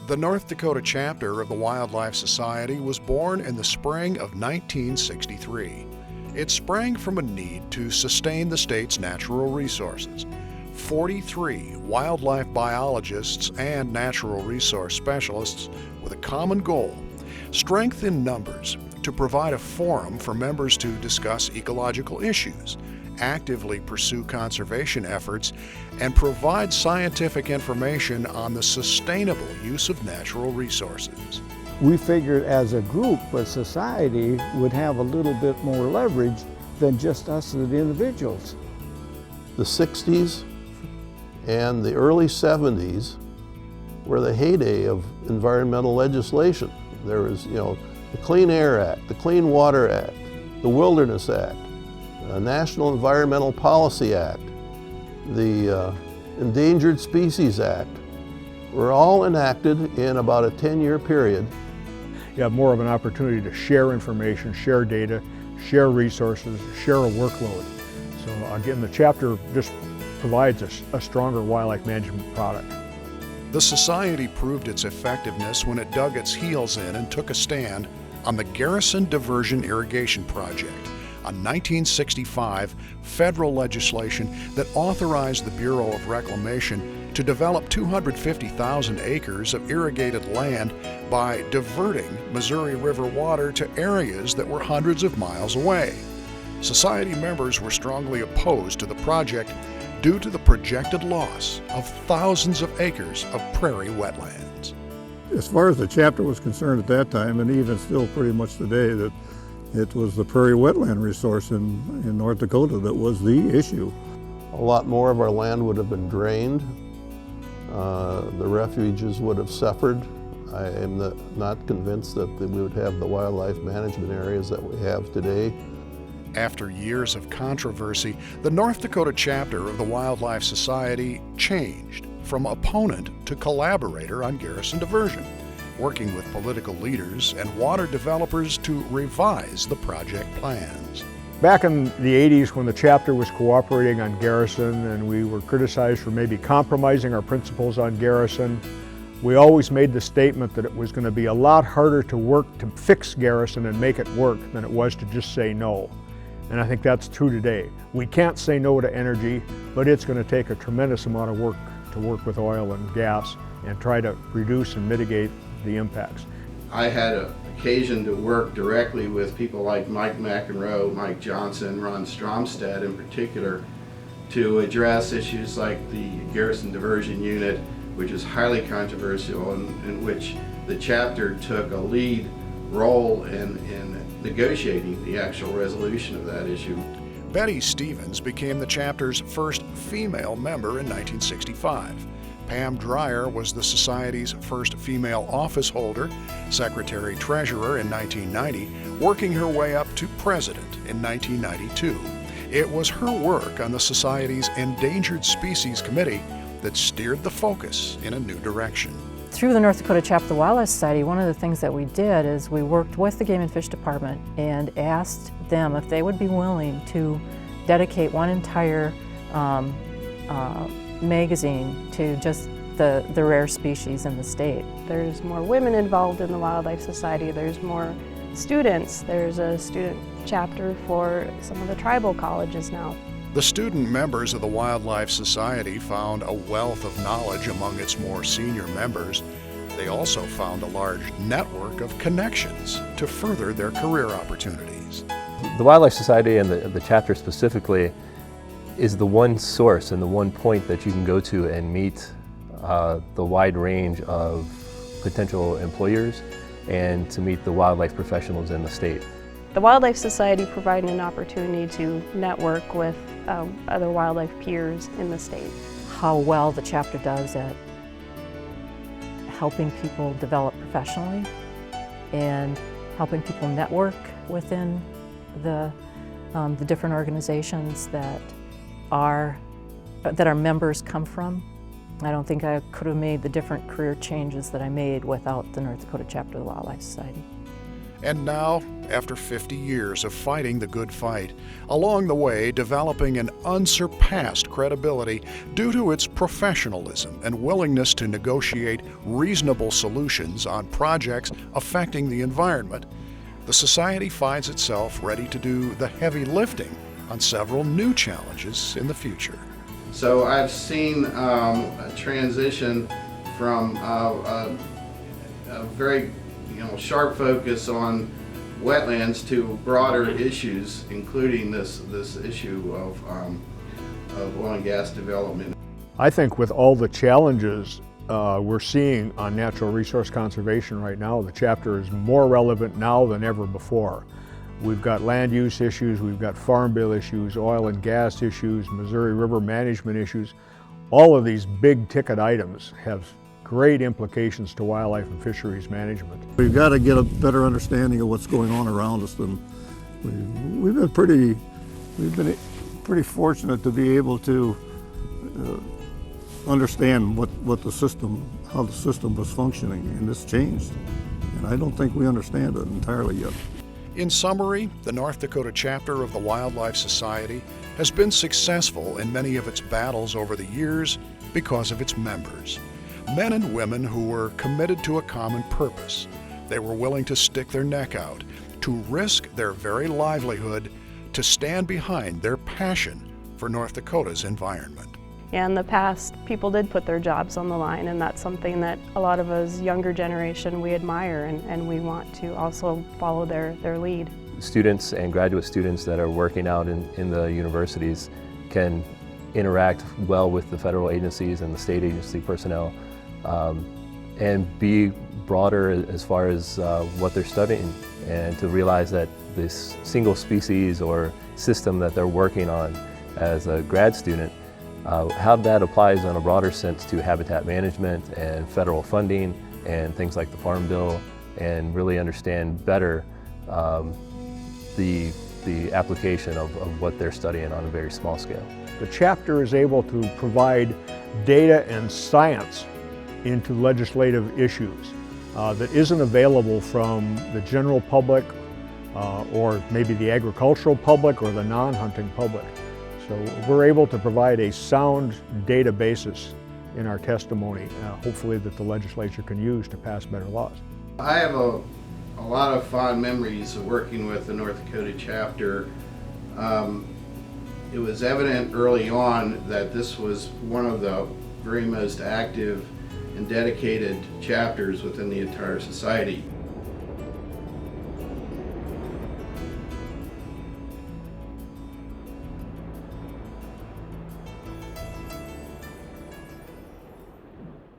The North Dakota chapter of the Wildlife Society was born in the spring of 1963. It sprang from a need to sustain the state's natural resources. 43 wildlife biologists and natural resource specialists with a common goal: strength in numbers to provide a forum for members to discuss ecological issues, actively pursue conservation efforts, and provide scientific information on the sustainable use of natural resources. We figured as a group, a society, would have a little bit more leverage than just us as individuals. The 60s and the early 70s were the heyday of environmental legislation. There was, the Clean Air Act, the Clean Water Act, the Wilderness Act, the National Environmental Policy Act, the Endangered Species Act were all enacted in about a 10-year period. You have more of an opportunity to share information, share data, share resources, share a workload. So again, the chapter just provides a stronger wildlife management product. The Society proved its effectiveness when it dug its heels in and took a stand on the Garrison Diversion Irrigation Project, a 1965 federal legislation that authorized the Bureau of Reclamation to develop 250,000 acres of irrigated land by diverting Missouri River water to areas that were hundreds of miles away. Society members were strongly opposed to the project due to the projected loss of thousands of acres of prairie wetlands. As far as the chapter was concerned at that time, and even still pretty much today, that it was the prairie wetland resource in North Dakota that was the issue. A lot more of our land would have been drained. The refuges would have suffered. I am not convinced that we would have the wildlife management areas that we have today. After years of controversy, the North Dakota chapter of the Wildlife Society changed from opponent to collaborator on Garrison diversion, working with political leaders and water developers to revise the project plans. Back in the 80s, when the chapter was cooperating on Garrison and we were criticized for maybe compromising our principles on Garrison, we always made the statement that it was going to be a lot harder to work to fix Garrison and make it work than it was to just say no. And I think that's true today. We can't say no to energy, but it's going to take a tremendous amount of work to work with oil and gas and try to reduce and mitigate the impacts. I had an occasion to work directly with people like Mike McEnroe, Mike Johnson, Ron Stromstad in particular, to address issues like the Garrison Diversion Unit, which is highly controversial and in which the chapter took a lead role in negotiating the actual resolution of that issue. Betty Stevens became the chapter's first female member in 1965. Pam Dreyer was the Society's first female office holder, secretary-treasurer in 1990, working her way up to president in 1992. It was her work on the Society's Endangered Species Committee that steered the focus in a new direction. Through the North Dakota chapter of the Wildlife Society, one of the things that we did is we worked with the Game and Fish Department and asked them if they would be willing to dedicate one entire magazine to just the rare species in the state. There's more women involved in the Wildlife Society, there's more students, there's a student chapter for some of the tribal colleges now. The student members of the Wildlife Society found a wealth of knowledge among its more senior members. They also found a large network of connections to further their career opportunities. The Wildlife Society and the chapter specifically is the one source and the one point that you can go to and meet the wide range of potential employers and to meet the wildlife professionals in the state. The Wildlife Society provided an opportunity to network with other wildlife peers in the state. How well the chapter does at helping people develop professionally and helping people network within the different organizations that our members come from. I don't think I could have made the different career changes that I made without the North Dakota chapter of the Wildlife Society. And now, after 50 years of fighting the good fight, along the way developing an unsurpassed credibility due to its professionalism and willingness to negotiate reasonable solutions on projects affecting the environment, the Society finds itself ready to do the heavy lifting on several new challenges in the future. So I've seen a transition from a very sharp focus on wetlands to broader issues, including this issue of oil and gas development. I think with all the challenges we're seeing on natural resource conservation right now, the chapter is more relevant now than ever before. We've got land use issues, we've got farm bill issues, oil and gas issues, Missouri River management issues. All of these big ticket items have great implications to wildlife and fisheries management. We've got to get a better understanding of what's going on around us, and we've been pretty fortunate to be able to understand how the system was functioning, and it's changed. And I don't think we understand it entirely yet. In summary, the North Dakota chapter of the Wildlife Society has been successful in many of its battles over the years because of its members. Men and women who were committed to a common purpose. They were willing to stick their neck out, to risk their very livelihood, to stand behind their passion for North Dakota's environment. In the past, people did put their jobs on the line, and that's something that a lot of us younger generation, we admire, and we want to also follow their lead. Students and graduate students that are working out in the universities can interact well with the federal agencies and the state agency personnel, and be broader as far as what they're studying, and to realize that this single species or system that they're working on as a grad student, how that applies on a broader sense to habitat management and federal funding and things like the Farm Bill, and really understand better the application of what they're studying on a very small scale. The chapter is able to provide data and science into legislative issues that isn't available from the general public or maybe the agricultural public or the non-hunting public. So we're able to provide a sound data basis in our testimony, hopefully that the legislature can use to pass better laws. I have a lot of fond memories of working with the North Dakota chapter. It was evident early on that this was one of the very most active and dedicated chapters within the entire society.